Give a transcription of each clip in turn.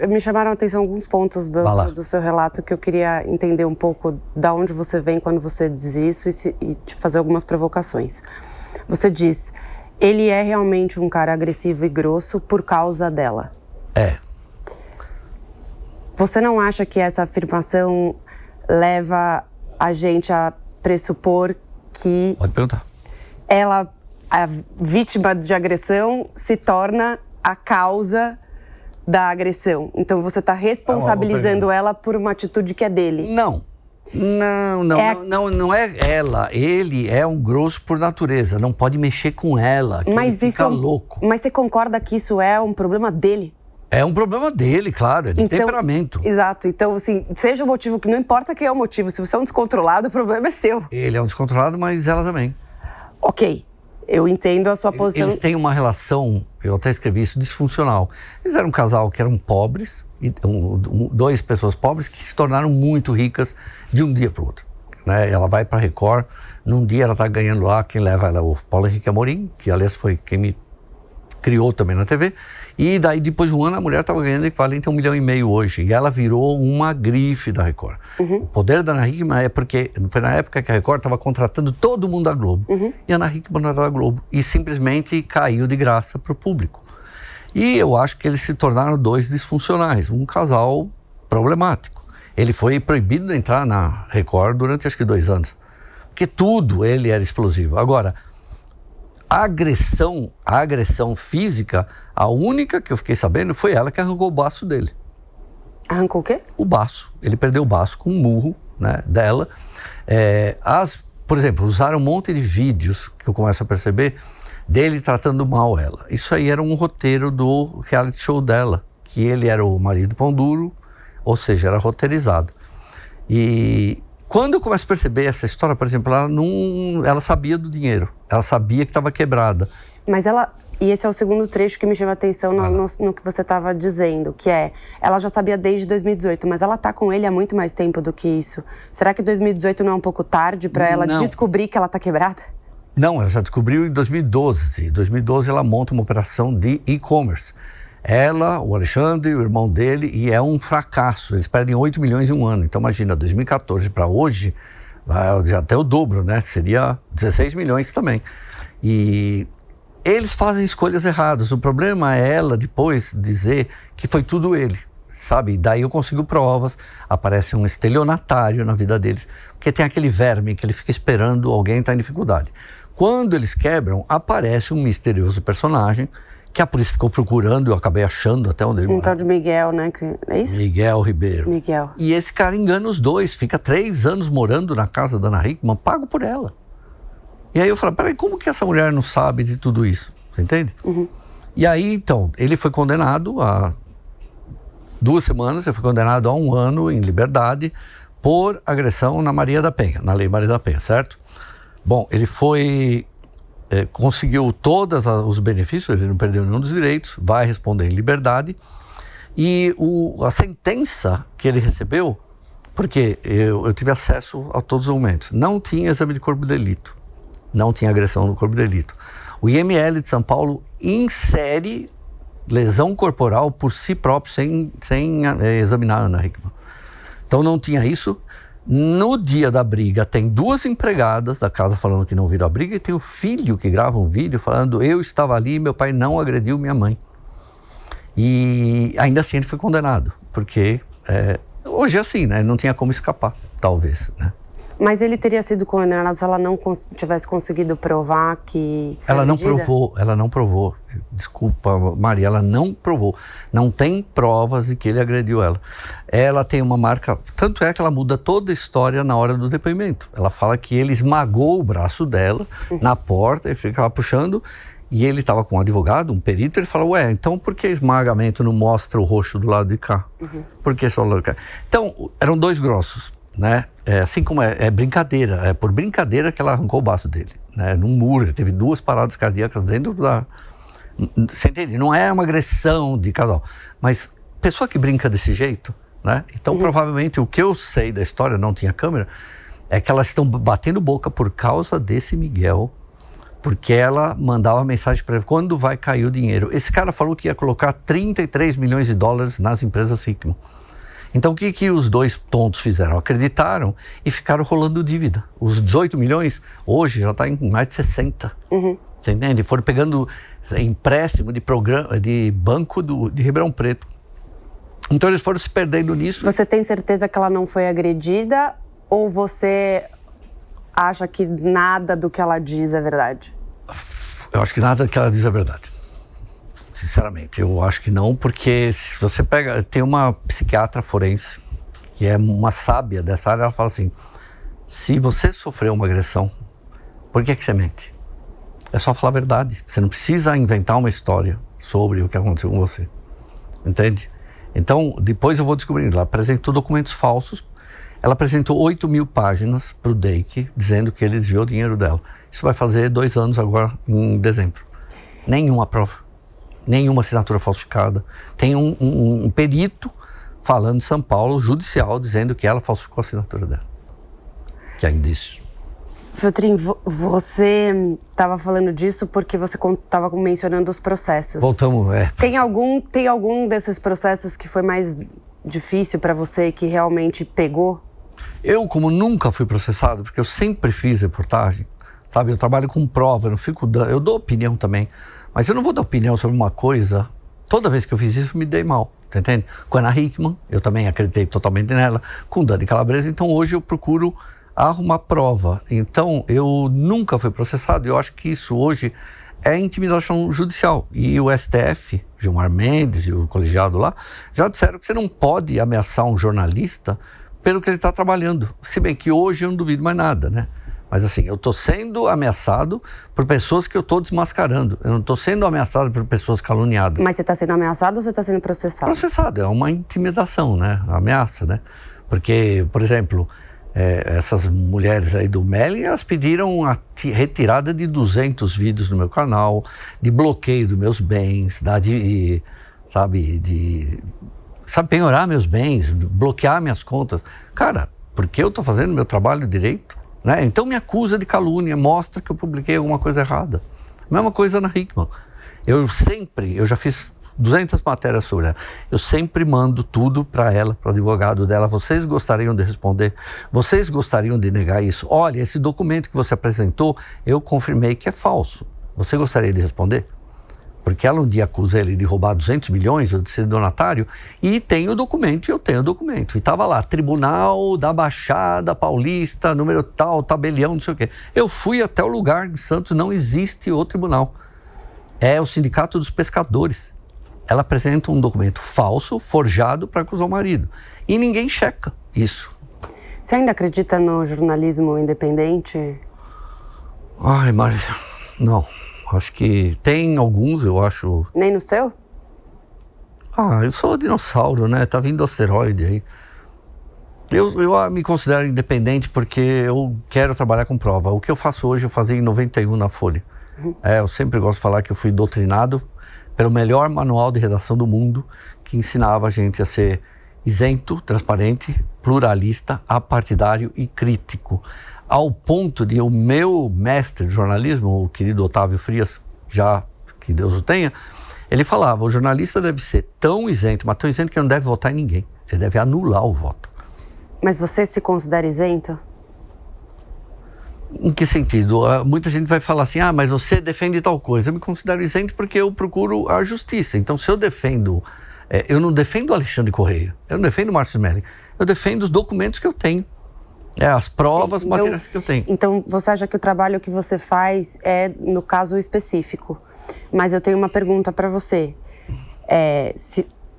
Me chamaram a atenção alguns pontos do seu relato que eu queria entender um pouco da onde você vem quando você diz isso e te fazer algumas provocações. Você diz, ele é realmente um cara agressivo e grosso por causa dela. É. Você não acha que essa afirmação leva a gente a pressupor que... Pode perguntar. Ela, a vítima de agressão, se torna a causa da agressão. Então você está responsabilizando ela por uma atitude que é dele. Não é ela. Ele é um grosso por natureza. Não pode mexer com ela, que ele fica louco. Mas você concorda que isso é um problema dele? É um problema dele, claro, é de temperamento. Exato. Então, assim, seja o motivo, que não importa quem é o motivo, se você é um descontrolado, o problema é seu. Ele é um descontrolado, mas ela também. Ok. Eu entendo a sua posição. Eles têm uma relação, eu até escrevi isso, disfuncional. Eles eram um casal que eram pobres, duas pessoas pobres que se tornaram muito ricas de um dia para o outro. Né? Ela vai para a Record, num dia ela está ganhando lá, quem leva ela é o Paulo Henrique Amorim, que aliás foi quem me criou também na TV. E daí, depois de um ano, a mulher estava ganhando equivalente a 1,5 milhão hoje. E ela virou uma grife da Record. O poder da Ana Hickman é porque foi na época que a Record estava contratando todo mundo da Globo. E a Ana Hickman não era da Globo. E simplesmente caiu de graça para o público. E eu acho que eles se tornaram dois disfuncionais. Um casal problemático. Ele foi proibido de entrar na Record durante acho que 2 anos. Porque tudo ele era explosivo. Agora... A agressão física, a única que eu fiquei sabendo foi ela que arrancou o baço dele. Arrancou o quê? O baço. Ele perdeu o baço com um murro, né, dela. Por exemplo, usaram um monte de vídeos, que eu começo a perceber, dele tratando mal ela. Isso aí era um roteiro do reality show dela, que ele era o marido pão duro, ou seja, era roteirizado. E... Quando eu começo a perceber essa história, por exemplo, ela sabia do dinheiro. Ela sabia que estava quebrada. Mas e esse é o segundo trecho que me chama a atenção no que você estava dizendo, que é, ela já sabia desde 2018, mas ela tá com ele há muito mais tempo do que isso. Será que 2018 não é um pouco tarde para ela descobrir que ela tá quebrada? Não, ela já descobriu em 2012. Em 2012 ela monta uma operação de e-commerce. Ela, o Alexandre, o irmão dele, e é um fracasso. Eles perdem 8 milhões em um ano. Então, imagina, 2014 para hoje, já até o dobro, né? Seria 16 milhões também. E eles fazem escolhas erradas. O problema é ela depois dizer que foi tudo ele, sabe? Daí eu consigo provas, aparece um estelionatário na vida deles, porque tem aquele verme que ele fica esperando alguém estar em dificuldade. Quando eles quebram, aparece um misterioso personagem que a polícia ficou procurando, eu acabei achando até onde ele mora. Um tal de Miguel, né? É isso? Miguel Ribeiro. Miguel. E esse cara engana os dois, fica 3 anos morando na casa da Ana Hickman, pago por ela. E aí eu falo, peraí, como que essa mulher não sabe de tudo isso? Você entende? E aí, então, ele foi condenado a 2 semanas, ele foi condenado a 1 ano em liberdade por agressão na Maria da Penha, na Lei Maria da Penha, certo? Bom, ele foi... conseguiu todos os benefícios, ele não perdeu nenhum dos direitos, vai responder em liberdade. E a sentença que ele recebeu, porque eu tive acesso a todos os momentos, não tinha exame de corpo de delito, não tinha agressão no corpo de delito. O IML de São Paulo insere lesão corporal por si próprio, sem examinar a Ana Hickman. Então não tinha isso. No dia da briga, tem 2 empregadas da casa falando que não viram a briga e tem o filho que grava um vídeo falando, eu estava ali, meu pai não agrediu minha mãe. E ainda assim ele foi condenado, porque hoje é assim, né? Não tinha como escapar, talvez, né? Mas ele teria sido condenado se ela não tivesse conseguido provar que foi ela não agredida? Ela não provou. Desculpa, Maria, ela não provou. Não tem provas de que ele agrediu ela. Ela tem uma marca, tanto é que ela muda toda a história na hora do depoimento. Ela fala que ele esmagou o braço dela na porta e ficava puxando, e ele estava com um advogado, um perito, ele fala, então por que esmagamento não mostra o roxo do lado de cá? Por que só do lado de cá? Então, eram 2 grossos, né? Assim como é brincadeira, é por brincadeira que ela arrancou o baço dele, né? Num muro, ele teve 2 paradas cardíacas dentro da... Você entende? Não é uma agressão de casal, mas pessoa que brinca desse jeito, né? Então, provavelmente, o que eu sei da história, não tinha câmera, é que elas estão batendo boca por causa desse Miguel, porque ela mandava mensagem para ele, quando vai cair o dinheiro? Esse cara falou que ia colocar 33 milhões de dólares nas empresas Hickman. Então o que os dois tontos fizeram? Acreditaram e ficaram rolando dívida. Os 18 milhões, hoje já está em mais de 60. Você entende? Foram pegando empréstimo de banco de Ribeirão Preto. Então eles foram se perdendo nisso. Você tem certeza que ela não foi agredida ou você acha que nada do que ela diz é verdade? Eu acho que nada do que ela diz é verdade. Sinceramente, eu acho que não, porque se você pega... Tem uma psiquiatra forense, que é uma sábia dessa área, ela fala assim, se você sofreu uma agressão, por que você mente? É só falar a verdade. Você não precisa inventar uma história sobre o que aconteceu com você. Entende? Então, depois eu vou descobrindo. Ela apresentou documentos falsos. Ela apresentou 8.000 páginas para o Dake, dizendo que ele desviou o dinheiro dela. Isso vai fazer 2 anos agora, em dezembro. Nenhuma prova. Nenhuma assinatura falsificada. Tem um perito falando em São Paulo, judicial, dizendo que ela falsificou a assinatura dela. Que é indício. Feltrin, você estava falando disso porque você estava mencionando os processos. Voltamos, Tem algum desses processos que foi mais difícil para você, que realmente pegou? Eu, como nunca fui processado, porque eu sempre fiz reportagem, sabe? Eu trabalho com prova, eu não fico dando... Eu dou opinião também, mas eu não vou dar opinião sobre uma coisa... Toda vez que eu fiz isso, me dei mal, tá entende? Com a Ana Hickman, eu também acreditei totalmente nela, com o Dani Calabresa, então hoje eu procuro arrumar prova. Então, eu nunca fui processado, eu acho que isso hoje é intimidação judicial. E o STF, Gilmar Mendes e o colegiado lá, já disseram que você não pode ameaçar um jornalista pelo que ele está trabalhando. Se bem que hoje eu não duvido mais nada, né? Mas assim, eu estou sendo ameaçado por pessoas que eu estou desmascarando. Eu não estou sendo ameaçado por pessoas caluniadas. Mas você está sendo ameaçado ou você está sendo processado? Processado, é uma intimidação, né? Ameaça, né? Porque, por exemplo, essas mulheres aí do Melling, elas pediram a retirada de 200 vídeos do meu canal, de bloqueio dos meus bens, penhorar meus bens, bloquear minhas contas. Cara, porque eu estou fazendo meu trabalho direito, né? Então me acusa de calúnia, mostra que eu publiquei alguma coisa errada. Mesma coisa na Hickman. Eu já fiz 200 matérias sobre ela. Eu sempre mando tudo para ela, para o advogado dela. Vocês gostariam de responder? Vocês gostariam de negar isso? Olha, esse documento que você apresentou, eu confirmei que é falso. Você gostaria de responder? Porque ela um dia acusa ele de roubar 200 milhões, ou de ser donatário, e tem o documento, e eu tenho o documento. E estava lá, Tribunal da Baixada Paulista, número tal, tabelião, não sei o quê. Eu fui até o lugar, em Santos não existe o tribunal. É o Sindicato dos Pescadores. Ela apresenta um documento falso, forjado, para acusar o marido. E ninguém checa isso. Você ainda acredita no jornalismo independente? Ai, Marisa, não. Acho que tem alguns, eu acho... Nem no seu? Eu sou dinossauro, né? Tá vindo asteroide aí. Eu me considero independente porque eu quero trabalhar com prova. O que eu faço hoje, eu fazia em 91 na Folha. Eu sempre gosto de falar que eu fui doutrinado pelo melhor manual de redação do mundo, que ensinava a gente a ser isento, transparente, pluralista, apartidário e crítico. Ao ponto de o meu mestre de jornalismo, o querido Otávio Frias, já que Deus o tenha, ele falava, o jornalista deve ser tão isento, mas tão isento que não deve votar em ninguém. Ele deve anular o voto. Mas você se considera isento? Em que sentido? Muita gente vai falar assim, mas você defende tal coisa. Eu me considero isento porque eu procuro a justiça. Então, se eu defendo... eu não defendo Alexandre Correia, eu não defendo Márcio Melling, eu defendo os documentos que eu tenho. As provas, matérias que eu tenho. Então, você acha que o trabalho que você faz é, no caso específico. Mas eu tenho uma pergunta para você.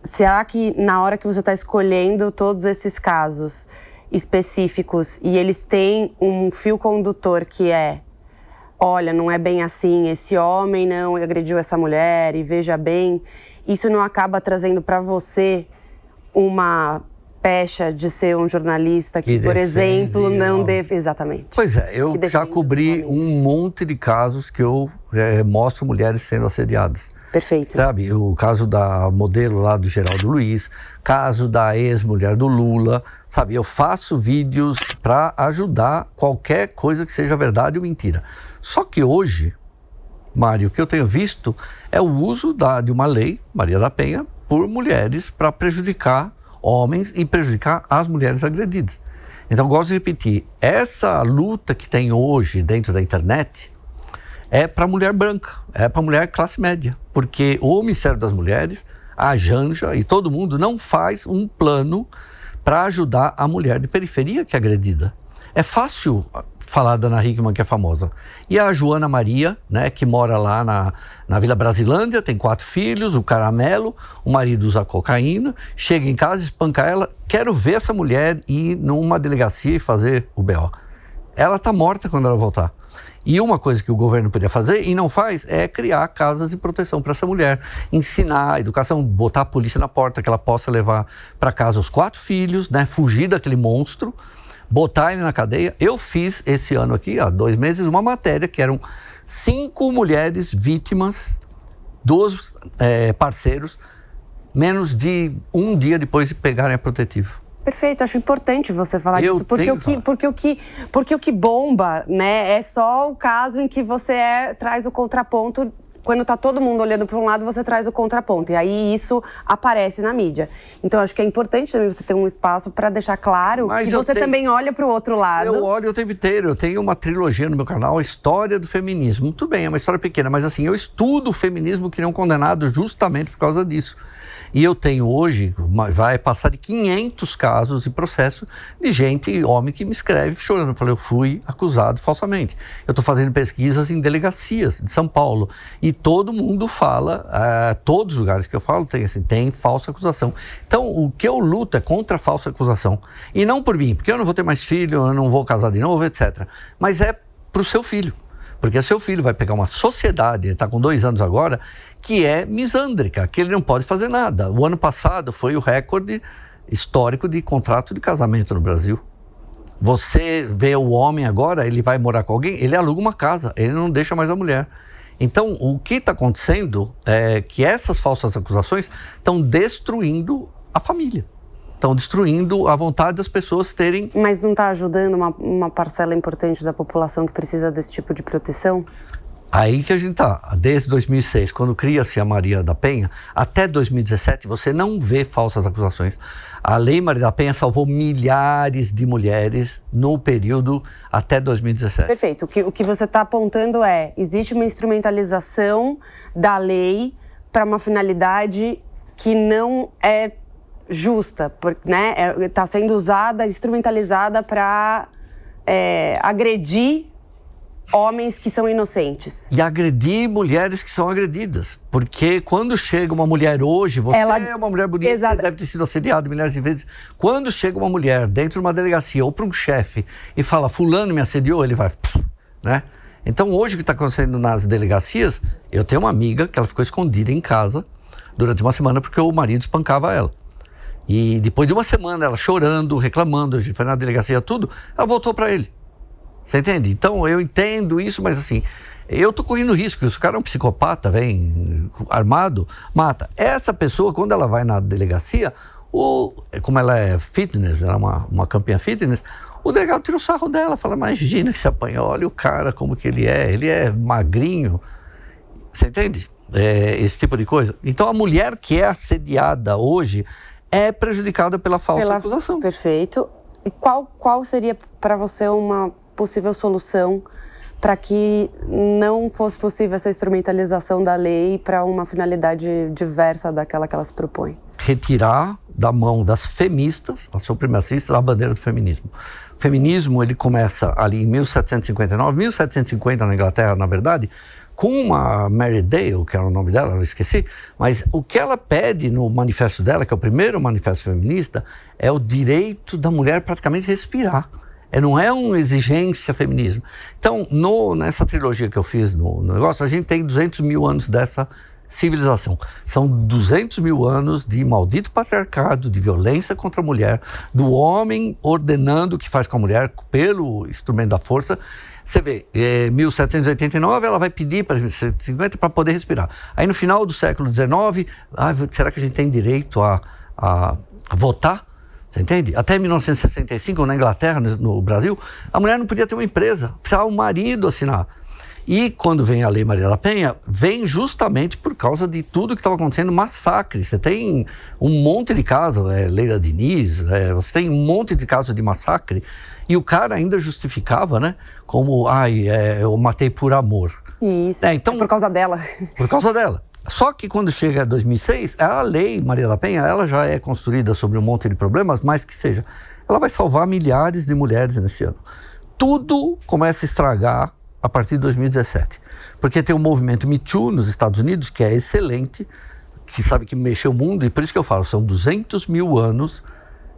Será que na hora que você está escolhendo todos esses casos específicos e eles têm um fio condutor que olha, não é bem assim, esse homem não agrediu essa mulher e veja bem, isso não acaba trazendo para você uma pecha de ser um jornalista que por exemplo, não deve... Exatamente. Pois eu já cobri um monte de casos que eu mostro mulheres sendo assediadas. Perfeito. Sabe, o caso da modelo lá do Geraldo Luiz, caso da ex-mulher do Lula, sabe, eu faço vídeos para ajudar qualquer coisa que seja verdade ou mentira. Só que hoje, Mário, o que eu tenho visto é o uso de uma lei, Maria da Penha, por mulheres para prejudicar homens e prejudicar as mulheres agredidas. Então, gosto de repetir, essa luta que tem hoje dentro da internet é para mulher branca, é para mulher classe média, porque o Ministério das Mulheres, a Janja e todo mundo não faz um plano para ajudar a mulher de periferia que é agredida. É fácil falar da Ana Hickman, que é famosa. E a Joana Maria, né, que mora lá na Vila Brasilândia, tem 4 filhos, o caramelo, o marido usa cocaína, chega em casa, espanca ela. Quero ver essa mulher ir numa delegacia e fazer o BO. Ela está morta quando ela voltar. E uma coisa que o governo podia fazer, e não faz, é criar casas de proteção para essa mulher. Ensinar a educação, botar a polícia na porta, que ela possa levar para casa os 4 filhos, né, fugir daquele monstro, botar ele na cadeia. Eu fiz esse ano aqui, há 2 meses, uma matéria que eram 5 mulheres vítimas dos parceiros, menos de 1 dia depois de pegarem a protetiva. Perfeito, acho importante você falar disso, porque o que bomba, né, é só o caso em que você traz o contraponto. Quando tá todo mundo olhando para um lado, você traz o contraponto. E aí isso aparece na mídia. Então, acho que é importante também você ter um espaço para deixar claro que você também olha para o outro lado. Eu olho o tempo inteiro. Eu tenho uma trilogia no meu canal, a História do Feminismo. Muito bem, é uma história pequena, mas assim, eu estudo o feminismo que não condenado justamente por causa disso. E eu tenho hoje, vai passar de 500 casos e processo de gente, homem, que me escreve chorando. Eu falei, eu fui acusado falsamente. Eu estou fazendo pesquisas em delegacias de São Paulo. E todo mundo fala, todos os lugares que eu falo, tem falsa acusação. Então, o que eu luto é contra a falsa acusação. E não por mim, porque eu não vou ter mais filho, eu não vou casar de novo, etc. Mas é para o seu filho. Porque seu filho vai pegar uma sociedade, ele está com 2 anos agora, que é misândrica, que ele não pode fazer nada. O ano passado foi o recorde histórico de contrato de casamento no Brasil. Você vê o homem agora, ele vai morar com alguém, ele aluga uma casa, ele não deixa mais a mulher. Então, o que está acontecendo é que essas falsas acusações estão destruindo a família. Estão destruindo a vontade das pessoas terem... Mas não está ajudando uma parcela importante da população que precisa desse tipo de proteção? Aí que a gente está. Desde 2006, quando cria-se a Maria da Penha, até 2017, você não vê falsas acusações. A Lei Maria da Penha salvou milhares de mulheres no período até 2017. Perfeito. O que você está apontando existe uma instrumentalização da lei para uma finalidade que não é justa, né? Está sendo usada, instrumentalizada para agredir homens que são inocentes. E agredir mulheres que são agredidas. Porque quando chega uma mulher hoje, você é uma mulher bonita, você deve ter sido assediado milhares de vezes. Quando chega uma mulher dentro de uma delegacia ou para um chefe e fala, fulano me assediou, ele vai, né? Então hoje o que está acontecendo nas delegacias, eu tenho uma amiga que ela ficou escondida em casa durante uma semana porque o marido espancava ela. E depois de uma semana, ela chorando, reclamando, a gente foi na delegacia, tudo, ela voltou para ele. Você entende? Então, eu entendo isso, mas assim, eu tô correndo risco. Se o cara é um psicopata, vem armado, mata. Essa pessoa, quando ela vai na delegacia, como ela é fitness, ela é uma campeã fitness, o delegado tira o sarro dela, fala, imagina que você apanhou, olha o cara como que ele é magrinho. Você entende? Esse tipo de coisa. Então, a mulher que é assediada hoje é prejudicada pela falsa acusação. Perfeito. E qual seria para você uma possível solução para que não fosse possível essa instrumentalização da lei para uma finalidade diversa daquela que elas propõem? Retirar da mão das feministas, as supremacistas, a bandeira do feminismo. O feminismo, ele começa ali em 1759, 1750 na Inglaterra, na verdade, com uma Mary Dale, que era o nome dela, eu esqueci, mas o que ela pede no manifesto dela, que é o primeiro manifesto feminista, é o direito da mulher praticamente respirar. Não é uma exigência feminismo. Então, nessa trilogia que eu fiz no negócio, a gente tem 200 mil anos dessa civilização. São 200 mil anos de maldito patriarcado, de violência contra a mulher, do homem ordenando o que faz com a mulher pelo instrumento da força. Você vê, 1789 ela vai pedir para 1750 para poder respirar. Aí no final do século XIX, será que a gente tem direito a votar? Você entende? Até 1965, na Inglaterra, no Brasil, a mulher não podia ter uma empresa, precisava o marido assinar. E quando vem a Lei Maria da Penha, vem justamente por causa de tudo que estava acontecendo, massacre. Você tem um monte de casos, Leila Diniz, você tem um monte de casos de massacre, e o cara ainda justificava, né, como, eu matei por amor. Isso, então, por causa dela. Por causa dela. Só que quando chega 2006, a Lei Maria da Penha, ela já é construída sobre um monte de problemas, mas que seja, ela vai salvar milhares de mulheres nesse ano. Tudo começa a estragar a partir de 2017. Porque tem um movimento Me Too nos Estados Unidos, que é excelente, que sabe que mexeu o mundo, e por isso que eu falo, são 200 mil anos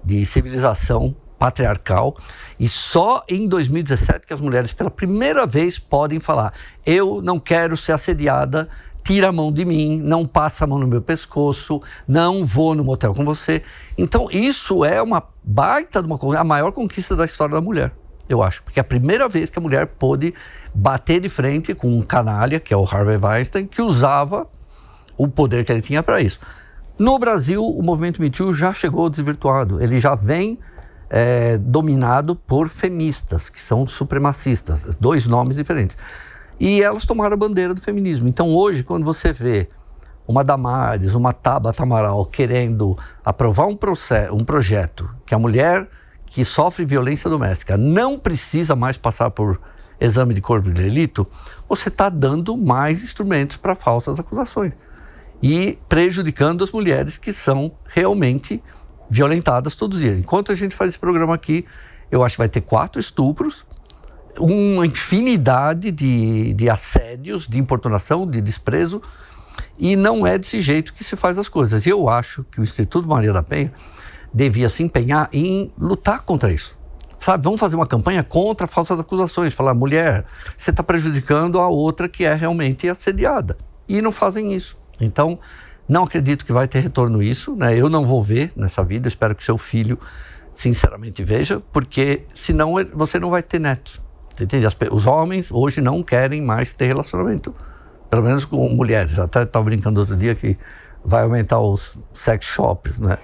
de civilização patriarcal, e só em 2017 que as mulheres pela primeira vez podem falar: eu não quero ser assediada, tira a mão de mim, não passa a mão no meu pescoço, não vou no motel com você. Então isso é uma baita de a maior conquista da história da mulher, eu acho, porque é a primeira vez que a mulher pôde bater de frente com um canalha, que é o Harvey Weinstein, que usava o poder que ele tinha para isso. No Brasil, o movimento Me Too já chegou desvirtuado, ele já vem dominado por feministas, que são supremacistas, 2 nomes diferentes. E elas tomaram a bandeira do feminismo. Então hoje, quando você vê uma Damares, uma Tabata Amaral querendo aprovar um projeto que a mulher que sofre violência doméstica não precisa mais passar por exame de corpo de delito, você está dando mais instrumentos para falsas acusações e prejudicando as mulheres que são realmente violentadas todos os dias. Enquanto a gente faz esse programa aqui, eu acho que vai ter 4 estupros, uma infinidade de assédios, de importunação, de desprezo, e não é desse jeito que se faz as coisas. E eu acho que o Instituto Maria da Penha devia se empenhar em lutar contra isso. Sabe, vamos fazer uma campanha contra falsas acusações, falar: mulher, você está prejudicando a outra que é realmente assediada. E não fazem isso. Então, não acredito que vai ter retorno isso, né? Eu não vou ver nessa vida, espero que seu filho, sinceramente, veja, porque senão você não vai ter netos. Entende? Os homens hoje não querem mais ter relacionamento, pelo menos com mulheres. Até estava brincando outro dia que vai aumentar os sex shops, né?